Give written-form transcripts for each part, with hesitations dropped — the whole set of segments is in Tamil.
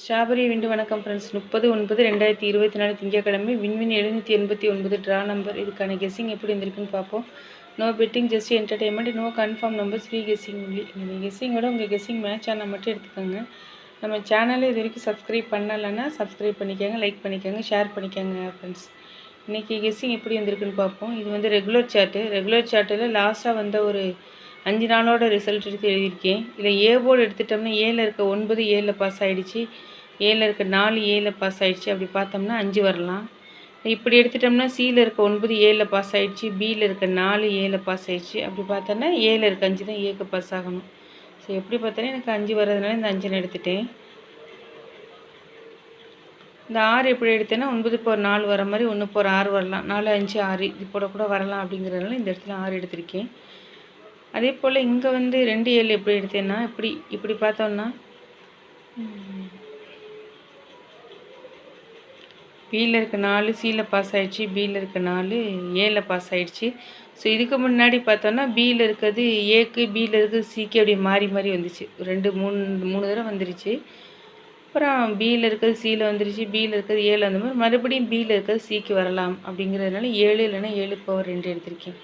ஸ்ட்ராபெரி விண்டு வணக்கம் ஃப்ரெண்ட்ஸ். 30/9/2024 திங்கட்கிழமை. Win win 789 draw number. இதுக்கான கெஸ்ஸிங் எப்படி இருந்திருக்குன்னு பார்ப்போம். No betting, just entertainment, no confirm numbers, free guessing only. இந்த கெஸ்ஸிங்கோட உங்கள் கெஸ்ஸிங் மேட்ச் ஆனால் மட்டும் எடுத்துக்கோங்க. நம்ம சேனலை இது வரைக்கும் சப்ஸ்கிரைப் பண்ணலைன்னா சப்ஸ்கிரைப் பண்ணிக்கோங்க, லைக் பண்ணிக்கோங்க, ஷேர் பண்ணிக்கோங்க ஃப்ரெண்ட்ஸ். இன்றைக்கி கெஸ்ஸிங் எப்படி வந்திருக்குன்னு பார்ப்போம். இது வந்து ரெகுலர் சார்ட்டில் லாஸ்ட்டாக வந்த ஒரு 5 நாளோட ரிசல்ட் எடுத்து எழுதியிருக்கேன். இதில் ஏ போர்டு எடுத்துட்டோம்னா ஏல இருக்க 9 ஏல பாஸ் ஆகிடுச்சு, ஏல இருக்க 4 ஏல பாஸ் ஆகிடுச்சு. அப்படி பார்த்தோம்னா 5 வரலாம். இப்படி எடுத்துட்டோம்னா சியில் இருக்க 9 ஏல பாஸ் ஆகிடுச்சு, பியில் இருக்க 4 ஏல பாஸ் ஆகிடுச்சு. அப்படி பார்த்தோன்னா ஏல இருக்க 5 தான் ஏக்கு பாஸ் ஆகணும். ஸோ எப்படி பார்த்தாலும் எனக்கு 5 வர்றதுனால இந்த 5 எடுத்துட்டேன். இந்த 6 எப்படி எடுத்தேன்னா 9/4 வர மாதிரி 1/6 வரலாம், 4 5 6 இது கூட வரலாம். அப்படிங்கிறதுனால இந்த இடத்துல 6 எடுத்திருக்கேன். அதே போல் இங்கே வந்து 2 7 எப்படி எடுத்தேன்னா இப்படி பார்த்தோம்னா பியில் இருக்க 4 சியில் பாஸ் ஆகிடுச்சு, பியில் இருக்க 4 ஏல பாஸ் ஆகிடுச்சு. ஸோ இதுக்கு முன்னாடி பார்த்தோன்னா பியில் இருக்கிறது ஏக்கு, பியில் இருக்கிறது சிக்கு அப்படி மாறி மாறி வந்துச்சு. 2 3 தடவை வந்துருச்சு. அப்புறம் பியில் இருக்கிறது சியில் வந்துருச்சு, பியில் இருக்கிறது ஏழு, அந்த மாதிரி மறுபடியும் பியில் இருக்கிறது சிக்கு வரலாம். அப்படிங்கிறதுனால 7 இல்லைன்னா 7/2 எடுத்திருக்கேன்.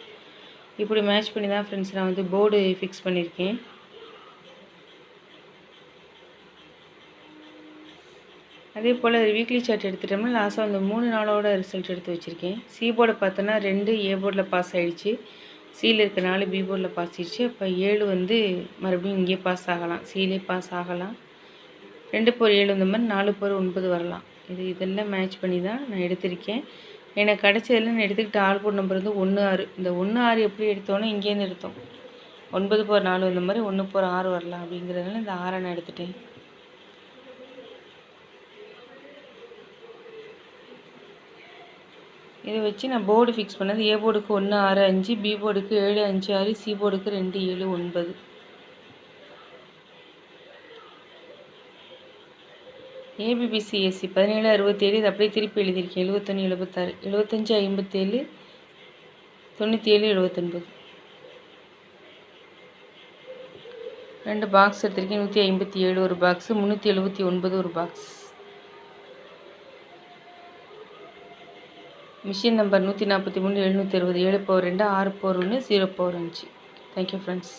இப்படி மேட்ச் பண்ணி தான் ஃப்ரெண்ட்ஸ் நான் வந்து போர்டு ஃபிக்ஸ் பண்ணியிருக்கேன். அதே போல் வீக்லி சார்ட் எடுத்துட்டோம்னா லாஸ்ட்டாக வந்து 3 நாளோட ரிசல்ட் எடுத்து வச்சுருக்கேன். சி போர்டை பார்த்தோன்னா 2 ஏ போர்டில் பாஸ் ஆகிடுச்சு, சியில் இருக்க 4 பி போர்டில் பாஸ் ஆகிடுச்சு. அப்போ 7 வந்து மறுபடியும் இங்கே பாஸ் ஆகலாம், சியிலே பாஸ் ஆகலாம். 2/7 இந்த மாதிரி 4/9 வரலாம். இதெல்லாம் மேட்ச் பண்ணி தான் நான் எடுத்திருக்கேன். எனக்கு கிடச்சதில் நான் எடுத்துக்கிட்ட ஆல் போர்ட் நம்பர் வந்து 1 6. இந்த 1 6 எப்படி எடுத்தோன்னா இங்கேருந்து எடுத்தோம். 9/4 இந்த மாதிரி 1/6 வரலாம். அப்படிங்கிறதுனால இந்த 6 நான் எடுத்துட்டேன். இதை வச்சு நான் போர்டு ஃபிக்ஸ் பண்ணது ஏ போர்டுக்கு 1 6 5, பி போர்டுக்கு 7 5 6, சி போர்டுக்கு 2 7 9. ஏபிபிசிஎஸ்சி 17 67 இது அப்படியே திருப்பி எழுதியிருக்கேன். 71 76, 75 57, 97 79. 2 பாக்ஸ் எடுத்திருக்கேன். 157 ஒரு பாக்ஸு, 379 ஒரு box. Machine number 143 760 7/2 6/1 0/5. Thank you friends.